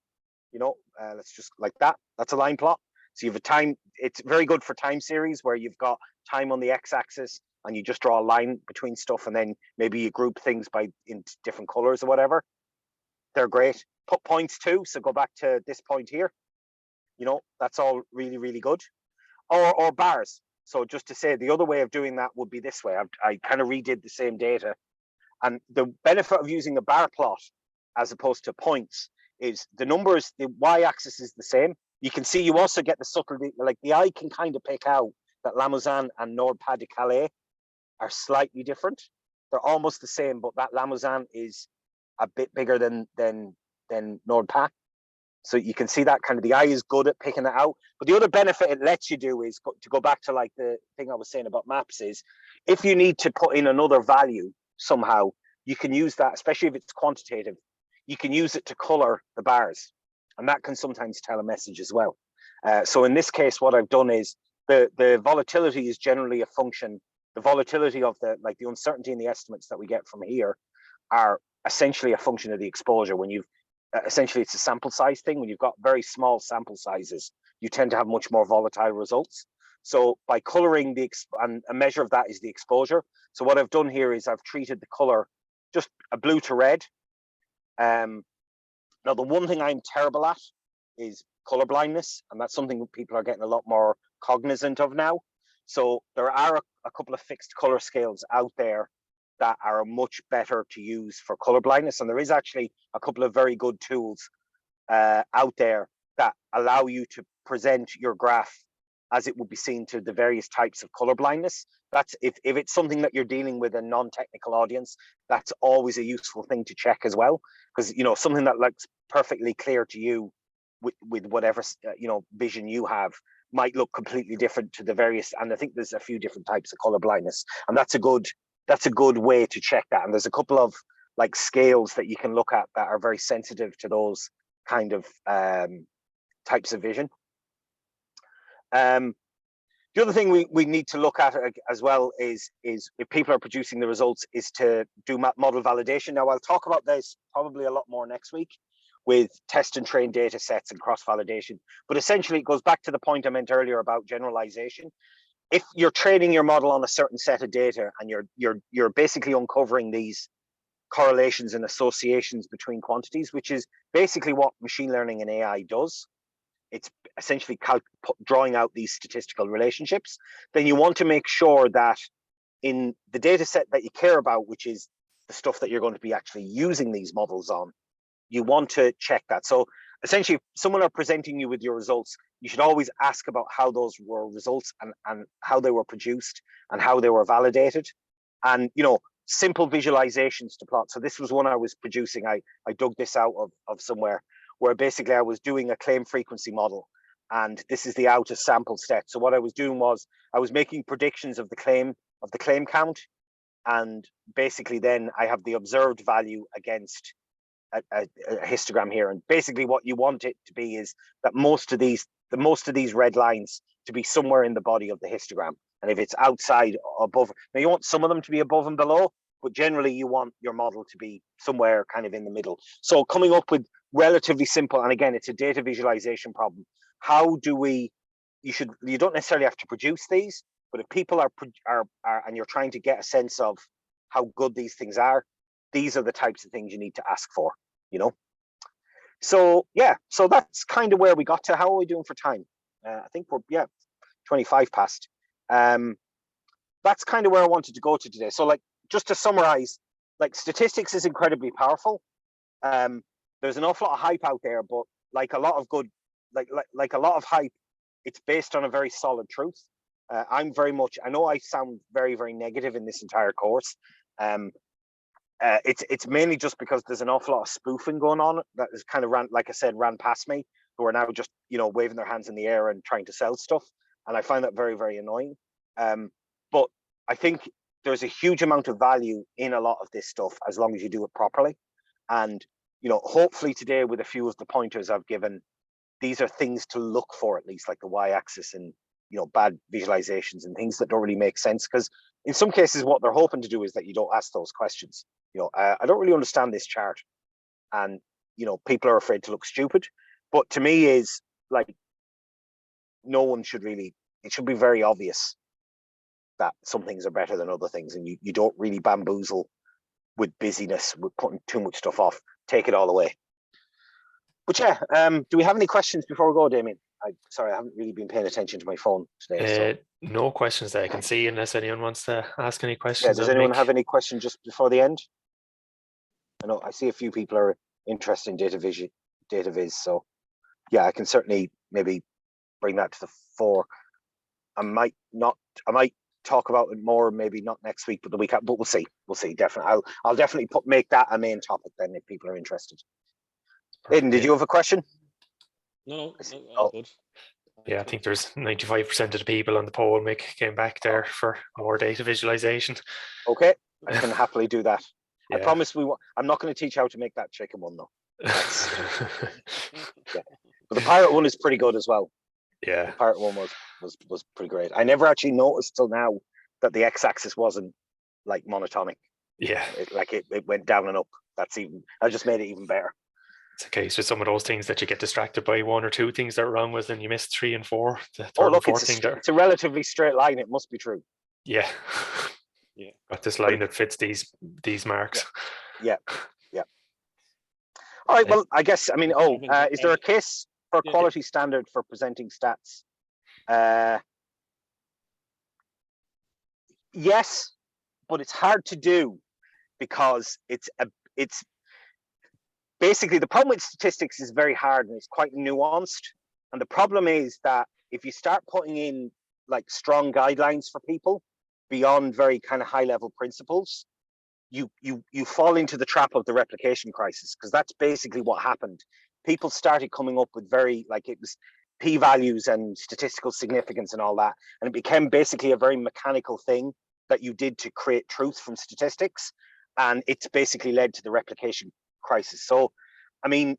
you know, let's just like that. That's a line plot. So you have a time, it's very good for time series where you've got time on the x-axis and you just draw a line between stuff, and then maybe you group things by in different colors or whatever. They're great. Put points too. So go back to this point here. You know, that's all really, really good. Or bars. So just to say, the other way of doing that would be this way. I kind of redid the same data. And the benefit of using a bar plot as opposed to points is the numbers, the y-axis is the same. You can see you also get the subtlety, like the eye can kind of pick out that Limousin and Nord-Pas-de-Calais are slightly different. They're almost the same, but that Limousin is a bit bigger than Nord-Pas. So you can see that kind of, the eye is good at picking it out. But the other benefit it lets you do is to go back to like the thing I was saying about maps is, if you need to put in another value somehow, you can use that, especially if it's quantitative, you can use it to color the bars. And that can sometimes tell a message as well. So in this case, what I've done is the volatility is generally a function. The volatility of the uncertainty in the estimates that we get from here are essentially a function of the exposure. When you've essentially, it's a sample size thing. When you've got very small sample sizes, you tend to have much more volatile results. So by coloring and a measure of that is the exposure. So what I've done here is I've treated the color just a blue to red. Now, the one thing I'm terrible at is color blindness, and that's something people are getting a lot more cognizant of now. So there are a couple of fixed color scales out there that are much better to use for color blindness. And there is actually a couple of very good tools out there that allow you to present your graph as it would be seen to the various types of color blindness. That's if it's something that you're dealing with a non-technical audience, that's always a useful thing to check as well. Because, you know, something that looks perfectly clear to you with whatever, you know, vision you have might look completely different to the various, and I think there's a few different types of color blindness, and that's a good way to check that. And there's a couple of like scales that you can look at that are very sensitive to those kind of types of vision. The other thing we need to look at as well is if people are producing the results is to do model validation. Now, I'll talk about this probably a lot more next week with test and train data sets and cross validation. But essentially, it goes back to the point I meant earlier about generalization. if you're training your model on a certain set of data and you're basically uncovering these correlations and associations between quantities, which is basically what machine learning and AI does. It's essentially drawing out these statistical relationships. Then you want to make sure that in the data set that you care about, which is the stuff that you're going to be actually using these models on, you want to check that. So essentially, if someone are presenting you with your results, you should always ask about how those were results and how they were produced and how they were validated. And, you know, simple visualizations to plot. So this was one I was producing. I dug this out of somewhere, where basically I was doing a claim frequency model, and this is the outer sample set. So what I was doing was I was making predictions of the claim count, and basically then I have the observed value against a histogram here. And basically what you want it to be is that most of these red lines to be somewhere in the body of the histogram. And if it's outside or above, now you want some of them to be above and below, but generally you want your model to be somewhere kind of in the middle. So coming up with relatively simple, and again, it's a data visualization problem. How do we, you don't necessarily have to produce these, but if people are and you're trying to get a sense of how good these things are, these are the types of things you need to ask for, you know? So yeah, so that's kind of where we got to. How are we doing for time? I think we're, 25 past. That's kind of where I wanted to go to today. So like, just to summarize, like statistics is incredibly powerful. There's an awful lot of hype out there, but like a lot of good, like a lot of hype, it's based on a very solid truth. I'm very much, I know I sound very, very negative in this entire course. It's mainly just because there's an awful lot of spoofing going on that is kind of ran past me, who are now just, you know, waving their hands in the air and trying to sell stuff. And I find that very, very annoying. But I think there's a huge amount of value in a lot of this stuff as long as you do it properly. And, you know, hopefully today with a few of the pointers I've given, these are things to look for, at least like the y-axis and, you know, bad visualizations and things that don't really make sense. Because in some cases, what they're hoping to do is that you don't ask those questions. You know, I don't really understand this chart. And, you know, people are afraid to look stupid. But to me is like, no one should really, it should be very obvious that some things are better than other things. And you don't really bamboozle with busyness, with putting too much stuff off. Take it all away. But yeah, do we have any questions before we go, Damien? Sorry, I haven't really been paying attention to my phone today. No questions that I can see, unless anyone wants to ask any questions. Yeah, does anyone have any questions just before the end? I know I see a few people are interested in data viz. So yeah, I can certainly maybe bring that to the fore. I might talk about it more, maybe not next week, but the week, but we'll see. Definitely. I'll definitely make that a main topic then if people are interested. Aidan, did you have a question? No, all good. Yeah, I think there's 95% of the people on the poll, Mick, came back there for more data visualization. Okay, I can happily do that. Yeah. I promise I'm not going to teach how to make that chicken one though. Yeah. But the pirate one is pretty good as well. Yeah. The pirate one was pretty great. I never actually noticed till now that the x-axis wasn't like monotonic. Yeah. It went down and up. I just made it even better. It's a case with some of those things that you get distracted by one or two things that are wrong with, and you miss 3 and 4. It's a relatively straight line. It must be true. Yeah. Yeah. Got this line that fits these marks. Yeah. All right. Well, I guess, I mean, is there a case for quality standard for presenting stats? Yes, but it's hard to do because it's basically the problem with statistics is very hard and it's quite nuanced. And the problem is that if you start putting in like strong guidelines for people beyond very kind of high level principles, you fall into the trap of the replication crisis, because that's basically what happened. People started coming up with it was p-values and statistical significance and all that, and it became basically a very mechanical thing that you did to create truth from statistics, and it's basically led to the replication crisis. So, I mean,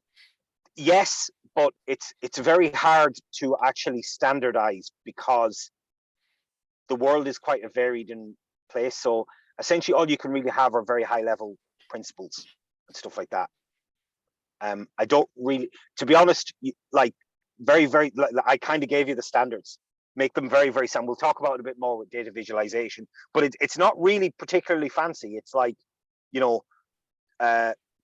yes, but it's very hard to actually standardize because the world is quite a varied place. So essentially all you can really have are very high level principles and stuff like that. I don't really, to be honest, I kind of gave you the standards. make them very, very simple. We'll talk about it a bit more with data visualization, but it's not really particularly fancy. It's like, you know,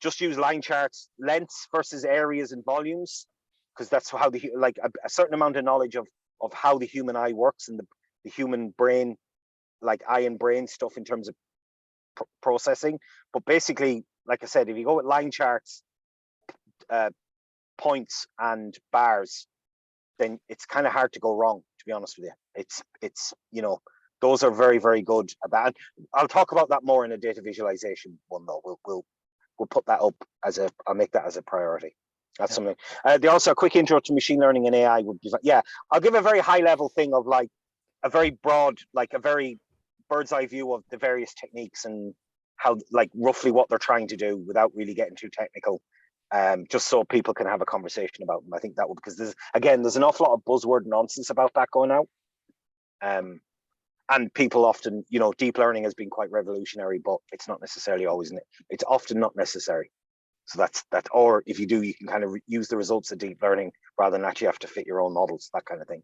just use line charts, lengths versus areas and volumes, because that's how like a certain amount of knowledge of how the human eye works and the human brain, like eye and brain stuff in terms of processing. But basically, like I said, if you go with line charts, points and bars, then it's kind of hard to go wrong, to be honest with you. It's you know, those are very, very good at that. I'll talk about that more in a data visualization one though. We'll put that up as I'll make that as a priority. That's something. Also a quick intro to machine learning and AI would be, yeah, I'll give a very high level thing of like a very broad, like a very bird's eye view of the various techniques and how, like, roughly what they're trying to do without really getting too technical. Just so people can have a conversation about them. I think that would, because there's an awful lot of buzzword nonsense about that going out. And people often, you know, deep learning has been quite revolutionary, but it's not necessarily always, it's often not necessary. So that's that, or if you do, you can kind of use the results of deep learning rather than actually have to fit your own models, that kind of thing.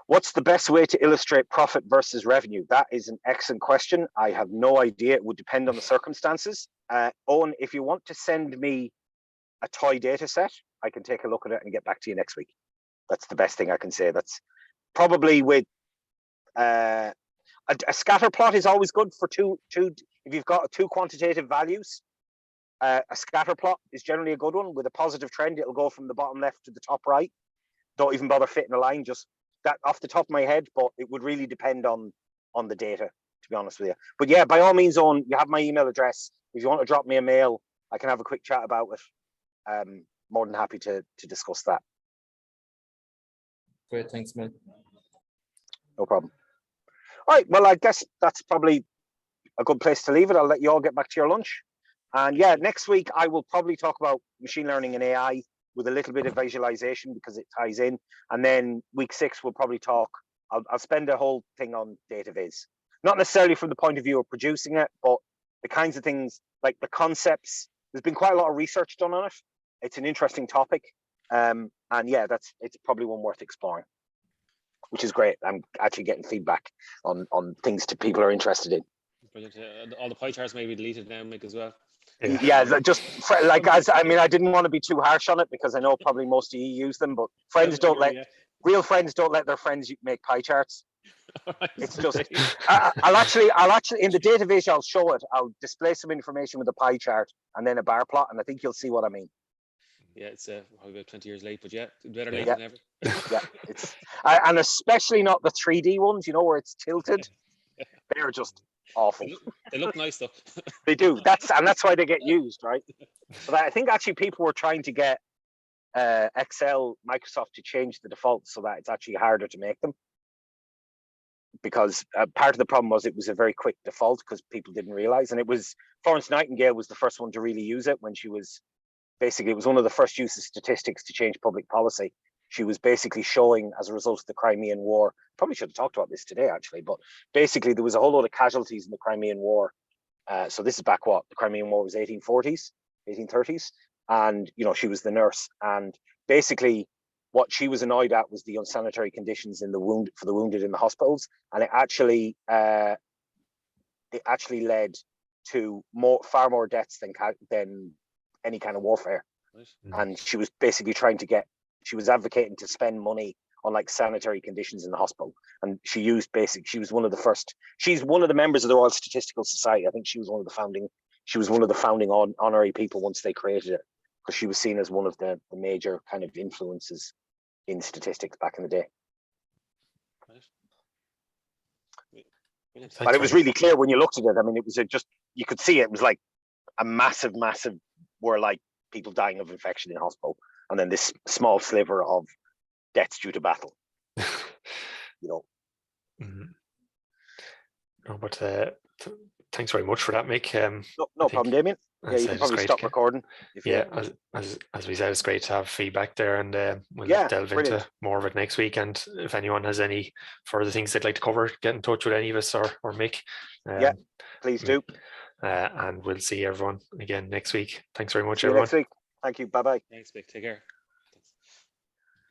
What's the best way to illustrate profit versus revenue? That is an excellent question. I have no idea. It would depend on the circumstances. Owen, if you want to send me a toy data set, I can take a look at it and get back to you next week. That's the best thing I can say. That's probably with a scatter plot is always good for two. If you've got two quantitative values, a scatter plot is generally a good one with a positive trend. It'll go from the bottom left to the top right. Don't even bother fitting a line, just that off the top of my head, but it would really depend on the data, to be honest with you. But yeah, by all means, Owen, you have my email address. If you want to drop me a mail, I can have a quick chat about it. More than happy to discuss that. Great, thanks, Mick. No problem. All right, well, I guess that's probably a good place to leave it. I'll let you all get back to your lunch. And yeah, next week I will probably talk about machine learning and AI with a little bit of visualization because it ties in. And then week 6 we'll probably talk. I'll spend a whole thing on data viz. Not necessarily from the point of view of producing it, but the kinds of things like the concepts. There's been quite a lot of research done on it. It's an interesting topic. And yeah, it's probably one worth exploring, which is great. I'm actually getting feedback on things that people are interested in. Brilliant. All the pie charts may be deleted now, Mick, as well. Yeah, just like I mean, I didn't want to be too harsh on it because I know probably most of you use them, but friends don't let real friends don't let their friends make pie charts. It's just I'll actually in the data viz I'll show it. I'll display some information with a pie chart and then a bar plot, and I think you'll see what I mean. Yeah, it's probably about 20 years late, but yeah, better late than never. Yeah, it's and especially not the 3D ones, you know, where it's tilted. They're just awful. They look nice though. They do. That's why they get used, right? But I think actually people were trying to get Excel, Microsoft to change the default so that it's actually harder to make them. Because part of the problem was it was a very quick default because people didn't realize, and it was Florence Nightingale was the first one to really use it when she was basically, it was one of the first use of statistics to change public policy. She was basically showing, as a result of the Crimean War, probably should have talked about this today actually, but basically there was a whole lot of casualties in the Crimean War. So this is back what the Crimean War was 1840s, 1830s, and you know she was the nurse, and basically what she was annoyed at was the unsanitary conditions in the wounded in the hospitals, and it actually led to far more deaths than any kind of warfare. And she was basically she was advocating to spend money on like sanitary conditions in the hospital, and she was one of the first. She's one of the members of the Royal Statistical Society. I think she was one of the founding honorary people once they created it, because she was seen as one of the major kind of influences in statistics back in the day. But it was really clear when you looked at it. I mean, it was you could see it was like a massive, were like people dying of infection in hospital, and then this small sliver of deaths due to battle. You know. No, but thanks very much for that, Mick. No problem, Damien. Yeah, you can probably stop recording. As we said, it's great to have feedback there, and we'll delve into more of it next week. And if anyone has any further things they'd like to cover, get in touch with any of us or Mick. Yeah, please do. And we'll see everyone again next week. Thanks very much, See you everyone. next week. Thank you. Bye-bye. Thanks, Mick. Take care.